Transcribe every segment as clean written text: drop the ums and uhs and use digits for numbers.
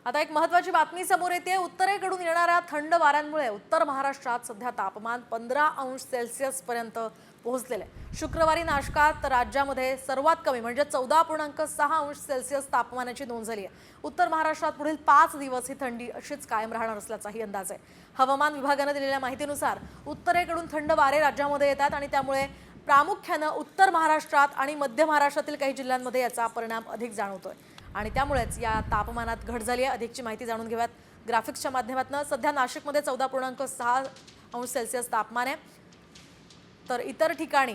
आता एक महत्त्वाची बातमी समोर येते। उत्तरेकडून येणाऱ्या थंड वाऱ्यांमुळे उत्तर महाराष्ट्रात सध्या तापमान 15 अंश सेल्सिअस पर्यंत पोहोचलेले आहे। शुक्रवारी नाशकात राज्यामध्ये सर्वात कमी म्हणजे 14.6 अंश सेल्सिअस तापमानाची नोंद झाली आहे। उत्तर महाराष्ट्रात पुढील 5 दिवस ही थंडी अशीच कायम राहणार असल्याचाही अंदाज आहे। हवामान विभागाने दिलेल्या माहितीनुसार उत्तरेकडून थंड वारे राज्यामध्ये येतात आणि त्यामुळे प्रामुख्याने उत्तर महाराष्ट्रात आणि मध्य महाराष्ट्रातील काही जिल्ह्यांमध्ये याचा परिणाम अधिक जाणवतोय आणि त्यामुळेच या तापमानात घट झाली आहे। अधिकची माहिती जाणून घेऊयात ग्राफिक्सच्या माध्यमातून। सध्या नाशिकमध्ये 14.6 अंश सेल्सिअस तापमान आहे, तर इतर ठिकाणी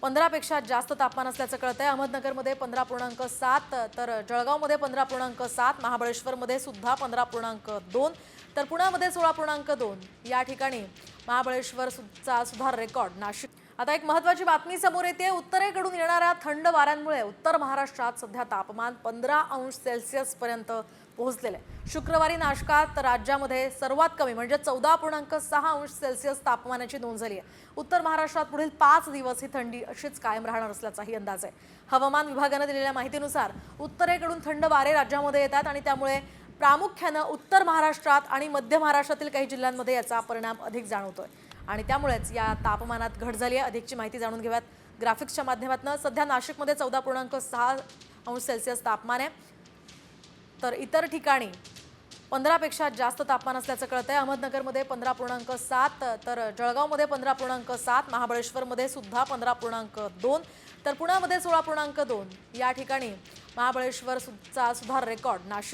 15 पेक्षा जास्त तापमान असल्याचं कळतंय। अहमदनगरमध्ये 15.7, तर जळगावमध्ये 15.7, महाबळेश्वरमध्ये सुद्धा 15.2, तर पुण्यामध्ये 16.2 या ठिकाणी महाबळेश्वरचा सुद्धा रेकॉर्ड नाशिक। आता एक महत्त्वाची बातमी समोर येते। उत्तरेकडून येणाऱ्या थंड वाऱ्यांमुळे उत्तर महाराष्ट्रात सध्या तापमान 15 अंश सेल्सिअस पर्यंत पोहोचलेले आहे। शुक्रवारी नाशकात राज्यामध्ये सर्वात कमी म्हणजे 14.6 अंश सेल्सिअस तापमानाची नोंद झाली आहे। उत्तर महाराष्ट्रात पुढील 5 दिवस ही थंडी अशीच कायम राहणार असल्याचाही अंदाज आहे। हवामान विभागाने दिलेल्या माहितीनुसार उत्तरेकडून थंड वारे राज्यामध्ये येतात आणि त्यामुळे प्रामुख्याने उत्तर महाराष्ट्रात आणि मध्य महाराष्ट्रातील काही जिल्ह्यांमध्ये याचा परिणाम अधिक जाणवतोय आणि त्यामुळेच या तापमानात घट झाली आहे। अधिकची माहिती जाणून घेऊयात ग्राफिक्सच्या माध्यमातून। सध्या नाशिकमध्ये 14.6 अंश सेल्सिअस तापमान आहे, तर इतर ठिकाणी 15 पेक्षा जास्त तापमान असल्याचं कळतंय। अहमदनगरमध्ये 15.7, तर जळगावमध्ये 15.7, महाबळेश्वरमध्ये सुद्धा 15.2, तर पुण्यामध्ये 16.2 या ठिकाणी महाबळेश्वरचा सुद्धा रेकॉर्ड नाशिक